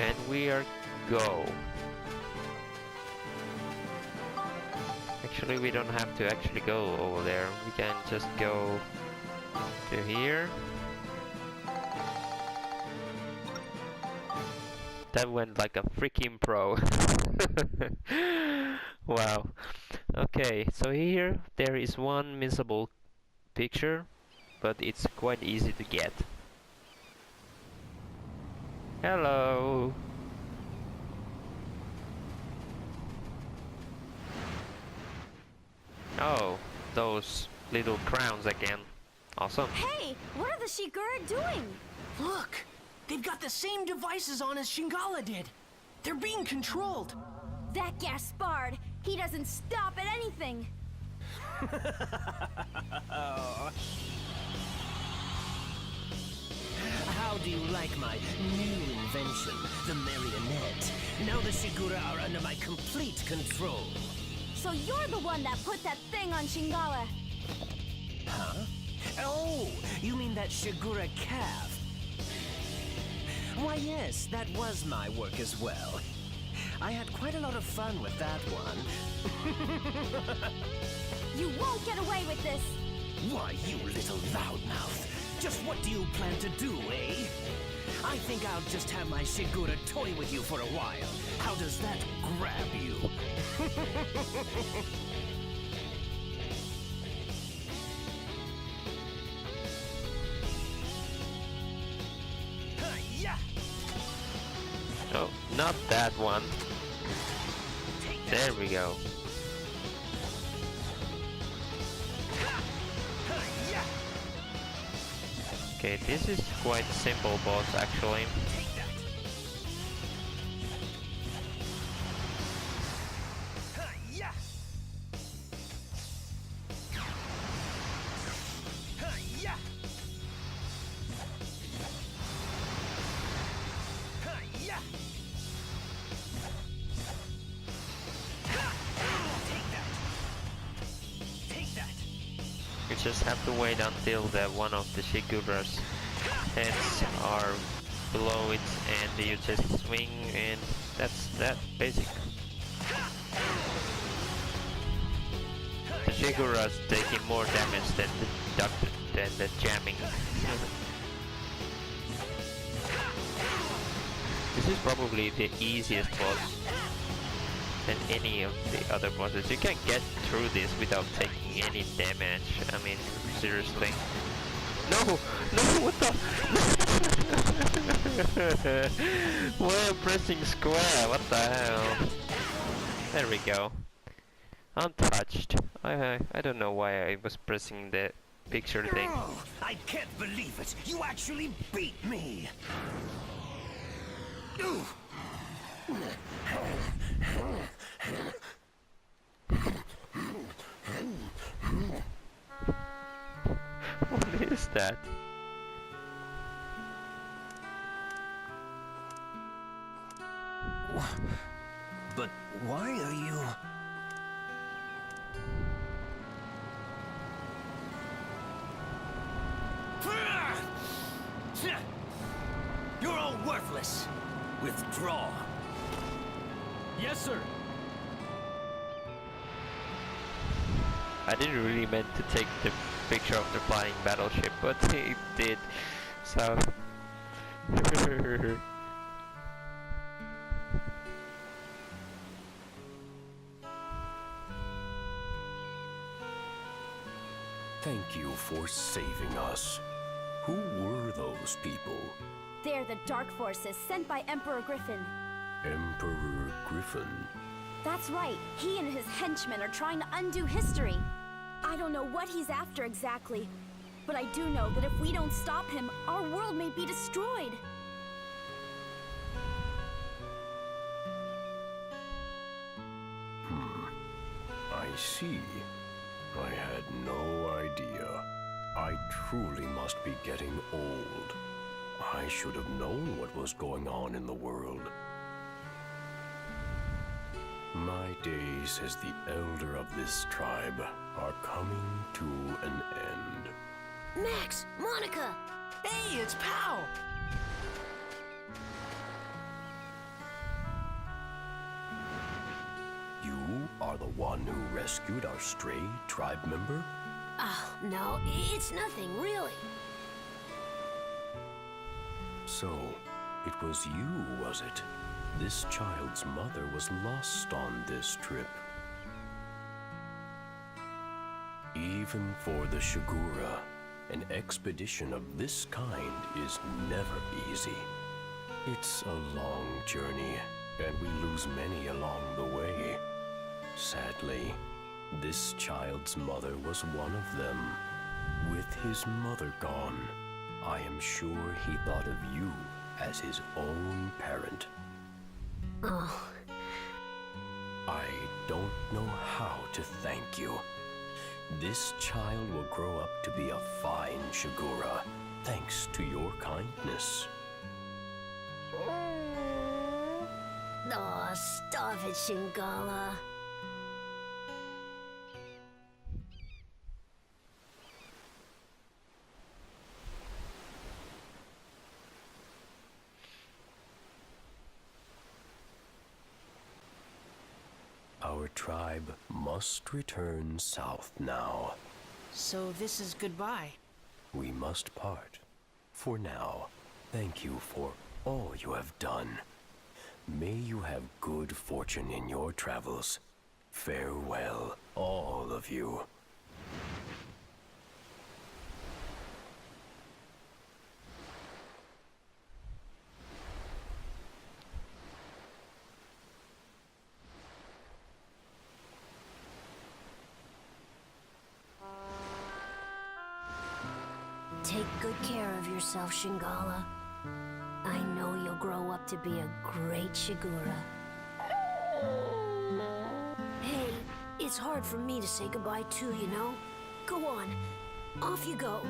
And we are go. Actually, we don't have to actually go over there. We can just go to here. That went like a freaking pro. Wow. Okay, so here there is one missable picture, but it's quite easy to get. Hello. Oh, those little crowns again. Awesome. Hey, what are the Shigura doing? Look! They've got the same devices on as Shingala did. They're being controlled. That Gaspard, he doesn't stop at anything. How do you like my new invention, the marionette? Now the Shigura are under my complete control. So you're the one that put that thing on Shingala. Huh? Oh, you mean that Shigura calf? Why yes, that was my work as well. I had quite a lot of fun with that one. You won't get away with this. Why, you little loudmouth. Just what do you plan to do, eh? I think I'll just have my Shigura toy with you for a while. How does that grab you? Oh, not that one. There we go. Okay, this is quite simple boss actually. You just have to wait until the one of the Shigura's heads are below it, and you just swing, and that's that basically. The Shigura's taking more damage than the jamming. This is probably the easiest boss than any of the other bosses. You can get through this without taking any damage. I mean, seriously. No! No! What the? Why am I pressing square? What the hell? There we go. Untouched. I don't know why I was pressing the picture thing. Oh, I can't believe it! You actually beat me! What is that? But why are you... You're all worthless. Withdraw. Yes, sir. I didn't really meant to take the picture of the flying battleship, but it did. So Thank you for saving us. Who were those people? They're the Dark Forces sent by Emperor Griffin. Emperor Griffin? That's right. He and his henchmen are trying to undo history. I don't know what he's after exactly, but I do know that if we don't stop him, our world may be destroyed. I see. I had no idea. I truly must be getting old. I should have known what was going on in the world. My days as the elder of this tribe are coming to an end. Max! Monica! Hey, it's Pow! are the one who rescued our stray tribe member? Oh, no, it's nothing, really. So, it was you, was it? This child's mother was lost on this trip. Even for the Shigura, an expedition of this kind is never easy. It's a long journey, and we lose many along the way. Sadly, this child's mother was one of them. With his mother gone, I am sure he thought of you as his own parent. Oh. I don't know how to thank you. This child will grow up to be a fine Shigura, thanks to your kindness. Oh, stop it, Shingala. Our tribe must return south now. So this is goodbye. We must part. For now, thank you for all you have done. May you have good fortune in your travels. Farewell, all of you. Take good care of yourself, Shingala. I know you'll grow up to be a great Shigura. Hey, it's hard for me to say goodbye too, you know? Go on. Off you go.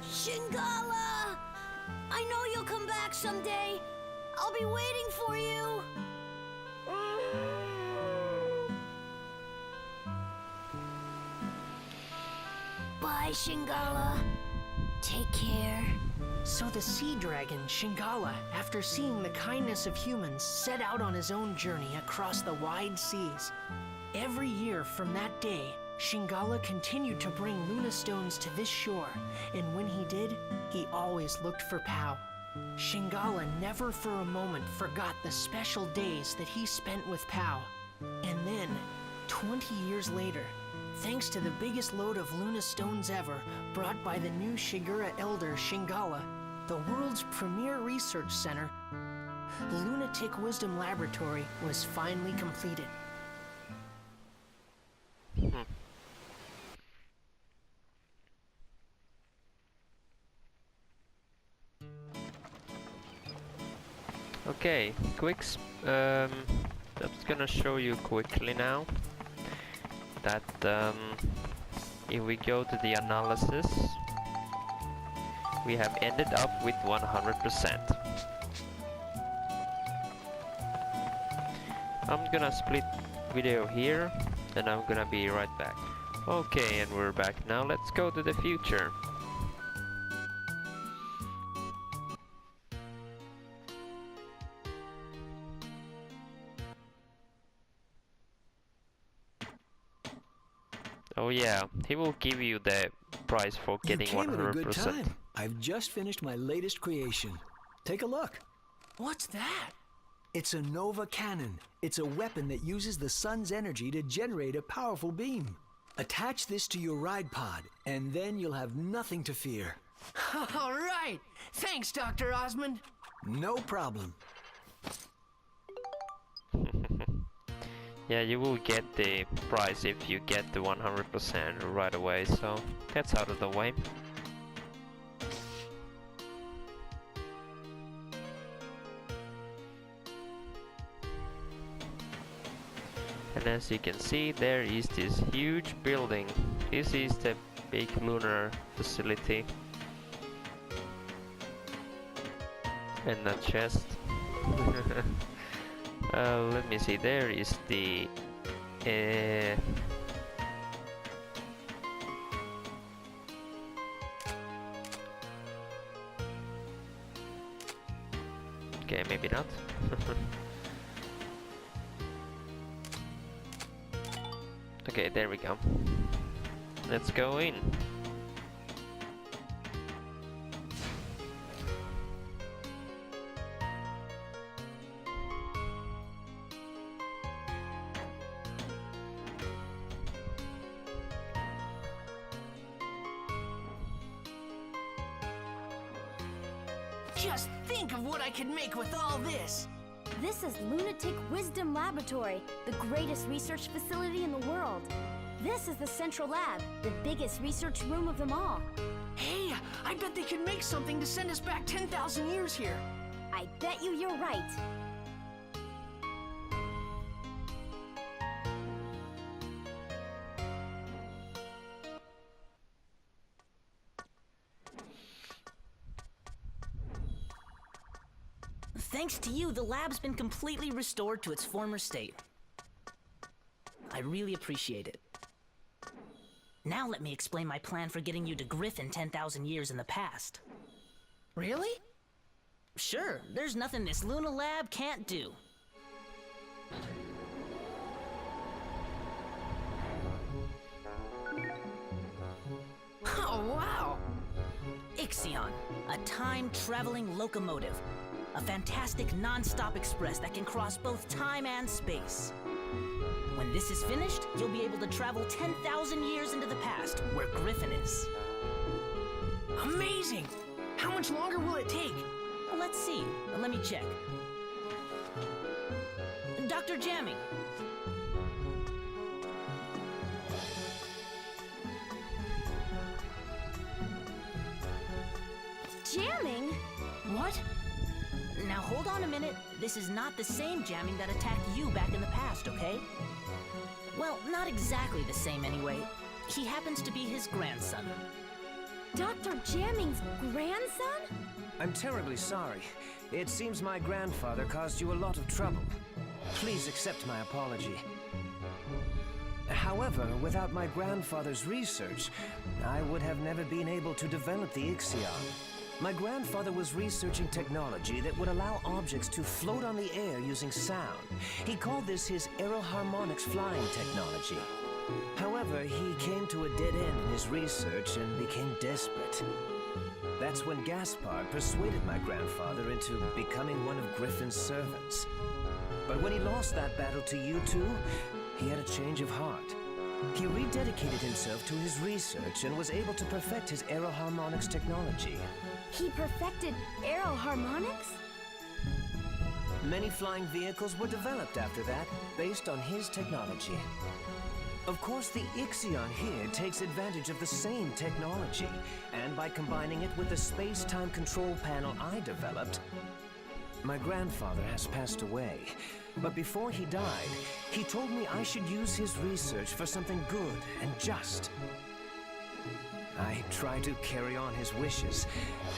Shingala! I know you'll come back someday. I'll be waiting for you. Bye, Shingala. Take care. So the sea dragon, Shingala, after seeing the kindness of humans, set out on his own journey across the wide seas. Every year from that day, Shingala continued to bring Luna stones to this shore, and when he did, he always looked for Pao. Shingala never for a moment forgot the special days that he spent with Pao. And then, 20 years later, thanks to the biggest load of Luna stones ever brought by the new Shigura elder Shingala, the world's premier research center, Lunatic Wisdom Laboratory, was finally completed. Okay, that's gonna show you quickly now that if we go to the analysis, we have ended up with 100%. I'm gonna split video here and I'm gonna be right back. Okay, and we're back now. Let's go to the future. Oh yeah, he will give you the prize for getting 100%. You came at a good time. I've just finished my latest creation. Take a look. What's that? It's a Nova Cannon. It's a weapon that uses the sun's energy to generate a powerful beam. Attach this to your ride pod, and then you'll have nothing to fear. All right. Thanks, Dr. Osmond. No problem. Yeah, you will get the prize if you get the 100% right away, so that's out of the way. And as you can see, there is this huge building. This is the big lunar facility. And a chest. Let me see, there is the... Okay, maybe not. Okay, there we go. Let's go in. Just think of what I could make with all this! This is Lunatic Wisdom Laboratory, the greatest research facility in the world. This is the central lab, the biggest research room of them all. Hey, I bet they could make something to send us back 10,000 years here. I bet you're right. Thanks to you, the lab's been completely restored to its former state. I really appreciate it. Now let me explain my plan for getting you to Griffin 10,000 years in the past. Really? Sure, there's nothing this Luna lab can't do. Oh, wow! Ixion, a time-traveling locomotive. A fantastic non-stop express that can cross both time and space. When this is finished, you'll be able to travel 10,000 years into the past, where Griffin is. Amazing! How much longer will it take? Well, let's see. Let me check. Dr. Jamming. Jamming? What? Now hold on a minute. This is not the same jamming that attacked you back in the past, okay? Well, not exactly the same anyway. He happens to be his grandson. Dr. Jamming's grandson? I'm terribly sorry. It seems my grandfather caused you a lot of trouble. Please accept my apology. However, without my grandfather's research, I would have never been able to develop the Ixion. My grandfather was researching technology that would allow objects to float on the air using sound. He called this his aeroharmonics flying technology. However, he came to a dead end in his research and became desperate. That's when Gaspard persuaded my grandfather into becoming one of Griffin's servants. But when he lost that battle to you two, he had a change of heart. He rededicated himself to his research and was able to perfect his aeroharmonics technology. He perfected aeroharmonics? Many flying vehicles were developed after that, based on his technology. Of course, the Ixion here takes advantage of the same technology, and by combining it with the space-time control panel I developed, my grandfather has passed away. But before he died, he told me I should use his research for something good and just. I try to carry on his wishes,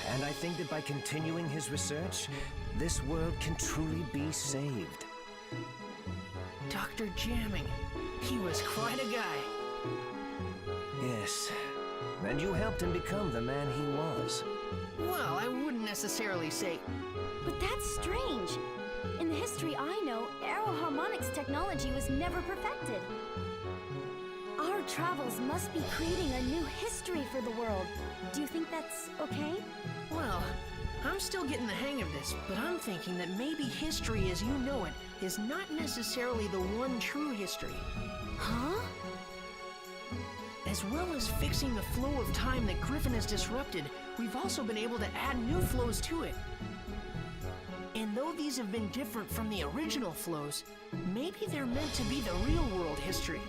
and I think that by continuing his research, this world can truly be saved. Dr. Jamming. He was quite a guy. Yes, and you helped him become the man he was. Well, I wouldn't necessarily say... But that's strange. In the history I know, aeroharmonics technology was never perfected. Our travels must be creating a new history for the world. Do you think that's okay? Well, I'm still getting the hang of this, but I'm thinking that maybe history as you know it is not necessarily the one true history. Huh? As well as fixing the flow of time that Griffin has disrupted, we've also been able to add new flows to it. And though these have been different from the original flows, maybe they're meant to be the real-world history.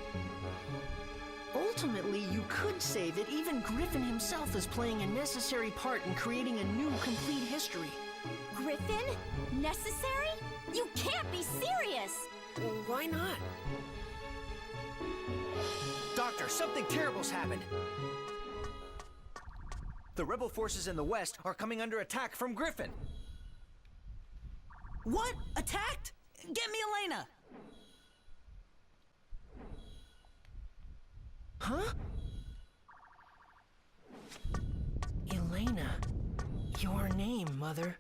Ultimately, you could say that even Griffin himself is playing a necessary part in creating a new, complete history. Griffin? Necessary? You can't be serious! Well, why not? Doctor, something terrible's happened. The rebel forces in the west are coming under attack from Griffin. What? Attacked? Get me Elena! Huh? Elena. Your name, Mother.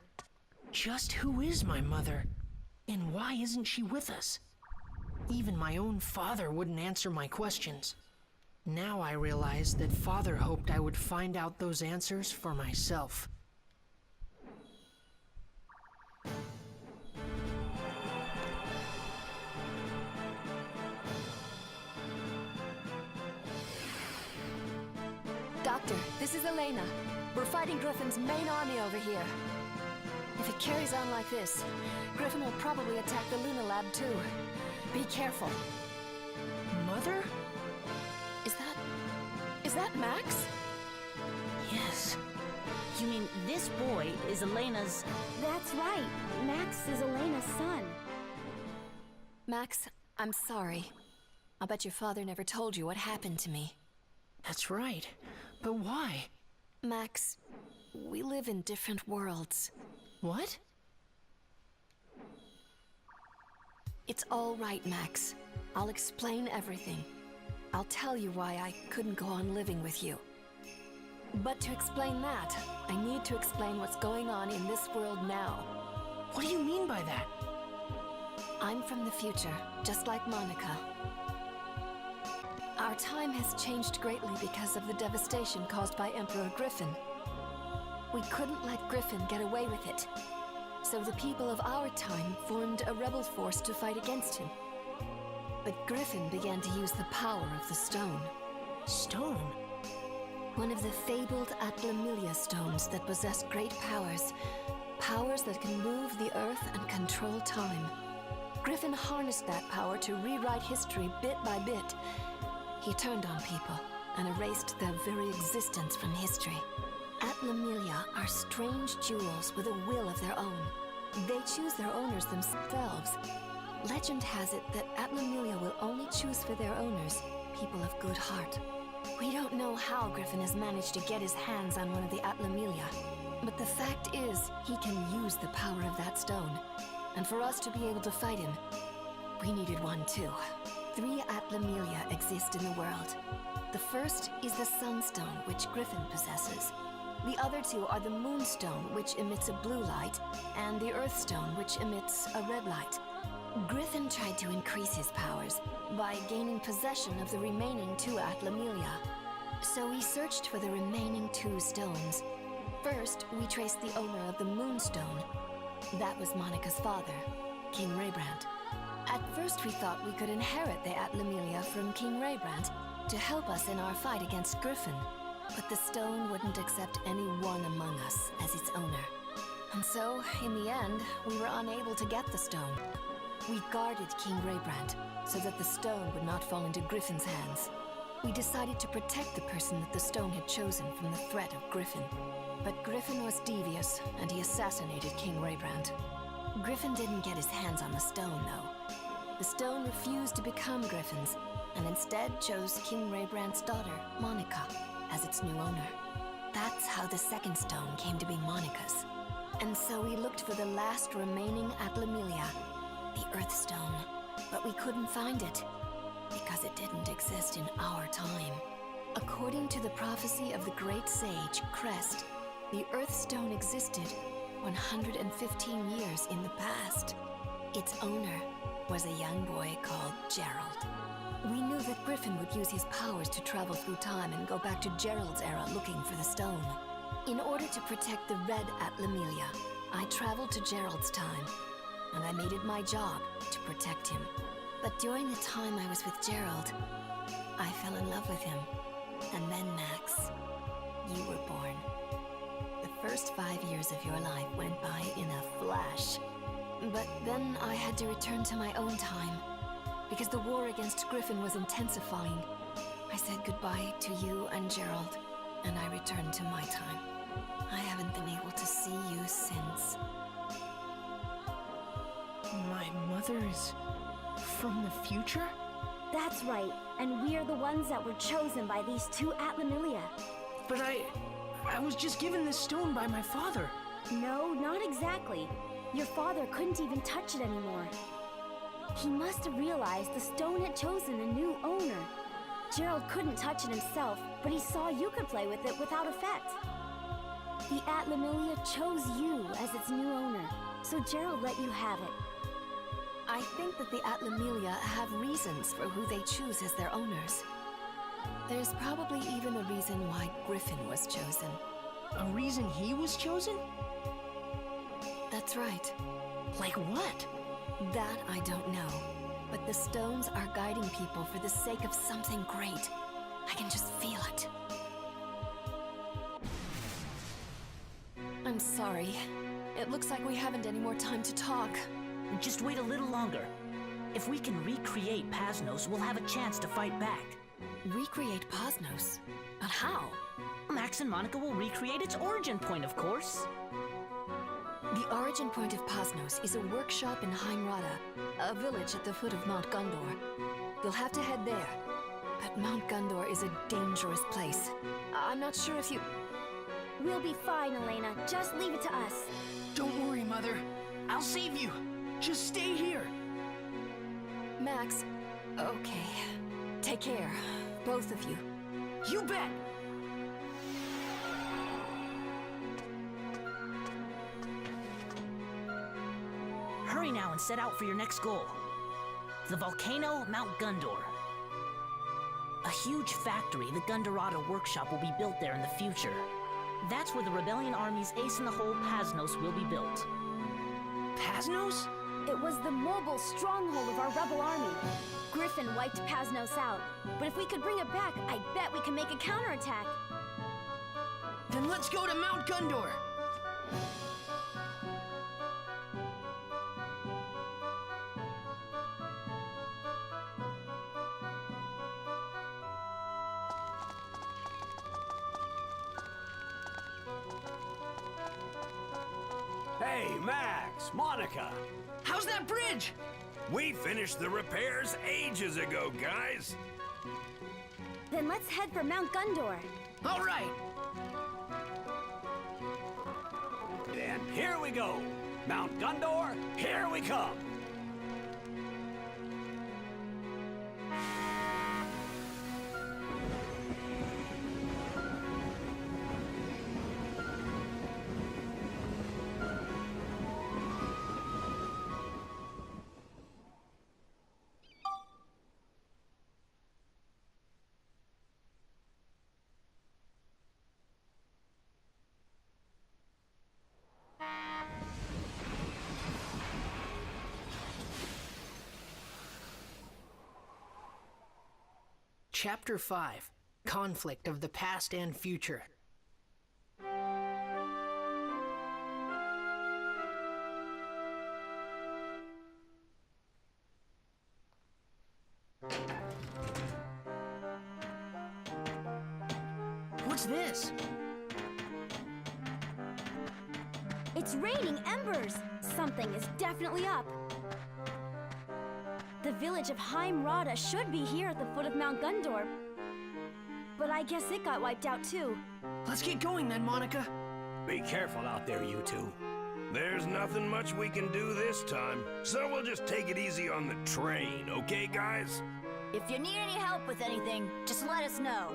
Just who is my mother? And why isn't she with us? Even my own father wouldn't answer my questions. Now I realize that Father hoped I would find out those answers for myself. Doctor, this is Elena. We're fighting Griffin's main army over here. If it carries on like this, Griffin will probably attack the Luna Lab too. Be careful. Mother? Is that Max? Yes. You mean this boy is Elena's... That's right. Max is Elena's son. Max, I'm sorry. I'll bet your father never told you what happened to me. That's right. But why? Max, we live in different worlds. What? It's all right, Max. I'll explain everything. I'll tell you why I couldn't go on living with you. But to explain that, I need to explain what's going on in this world now. What do you mean by that? I'm from the future, just like Monica. Our time has changed greatly because of the devastation caused by Emperor Griffin. We couldn't let Griffin get away with it. So the people of our time formed a rebel force to fight against him. But Griffin began to use the power of the stone. Stone? One of the fabled Atlamilia stones that possess great powers. Powers that can move the earth and control time. Griffin harnessed that power to rewrite history bit by bit. He turned on people and erased their very existence from history. Atlamilia are strange jewels with a will of their own. They choose their owners themselves. Legend has it that Atlamilia will only choose for their owners people of good heart. We don't know how Griffin has managed to get his hands on one of the Atlamilia, but the fact is he can use the power of that stone. And for us to be able to fight him, we needed one too. 3 Atlamilia exist in the world. The first is the Sunstone, which Griffin possesses. The other 2 are the Moonstone, which emits a blue light, and the Earthstone, which emits a red light. Griffin tried to increase his powers by gaining possession of the remaining 2 Atlamilia. So we searched for the remaining 2 stones. First, we traced the owner of the Moonstone. That was Monica's father, King Raybrand. At first we thought we could inherit the Atlamilia from King Raybrand to help us in our fight against Griffin. But the stone wouldn't accept any one among us as its owner. And so, in the end, we were unable to get the stone. We guarded King Raybrand so that the stone would not fall into Griffin's hands. We decided to protect the person that the stone had chosen from the threat of Griffin. But Griffin was devious, and he assassinated King Raybrand. Griffin didn't get his hands on the stone, though. The stone refused to become Griffin's, and instead chose King Raybrand's daughter, Monica, as its new owner. That's how the second stone came to be Monica's. And so we looked for the last remaining Atlamilia, the Earthstone. But we couldn't find it, because it didn't exist in our time. According to the prophecy of the great sage, Crest, the Earthstone existed 115 years in the past. Its owner was a young boy called Gerald. We knew that Griffin would use his powers to travel through time and go back to Gerald's era looking for the stone. In order to protect the red Atlamilia, I traveled to Gerald's time, and I made it my job to protect him. But during the time I was with Gerald, I fell in love with him. And then, Max, you were born. The first 5 years of your life went by in a flash. But then I had to return to my own time, because the war against Griffin was intensifying. I said goodbye to you and Gerald, and I returned to my time. I haven't been able to see you since. My mother is from the future? That's right, and we're the ones that were chosen by these two Atlamilia. But I was just given this stone by my father. No, not exactly. Your father couldn't even touch it anymore. He must have realized the stone had chosen a new owner. Gerald couldn't touch it himself, but he saw you could play with it without effect. The Atlamilia chose you as its new owner, so Gerald let you have it. I think that the Atlamilia have reasons for who they choose as their owners. There's probably even a reason why Griffin was chosen. A reason he was chosen? That's right. Like what? That I don't know. But the stones are guiding people for the sake of something great. I can just feel it. I'm sorry. It looks like we haven't any more time to talk. Just wait a little longer. If we can recreate Pasnos, we'll have a chance to fight back. Recreate Pasnos? But how? Max and Monica will recreate its origin point, of course. The origin point of Pasnos is a workshop in Heimrada, a village at the foot of Mount Gundor. You'll have to head there. But Mount Gundor is a dangerous place. I'm not sure if you... We'll be fine, Elena. Just leave it to us. Don't worry, Mother. I'll save you. Just stay here. Max, okay. Take care, both of you. You bet! Hurry now and set out for your next goal. The volcano, Mount Gundor. A huge factory, the Gundorada workshop, will be built there in the future. That's where the Rebellion Army's ace-in-the-hole Pasnos will be built. Pasnos? It was the mobile stronghold of our rebel army. Griffin wiped Pasnos out, but if we could bring it back, I bet we can make a counterattack. Then let's go to Mount Gundor! Hey, Max, Monica. How's that bridge? We finished the repairs ages ago, guys. Then let's head for Mount Gundor. All right. Then here we go. Mount Gundor, here we come. Chapter 5, Conflict of the Past and Future. What's this? It's raining embers! Something is definitely up. The village of Heimrada should be here at the foot of Mount Gundor. But I guess it got wiped out too. Let's get going then, Monica. Be careful out there, you two. There's nothing much we can do this time, so we'll just take it easy on the train, okay, guys? If you need any help with anything, just let us know.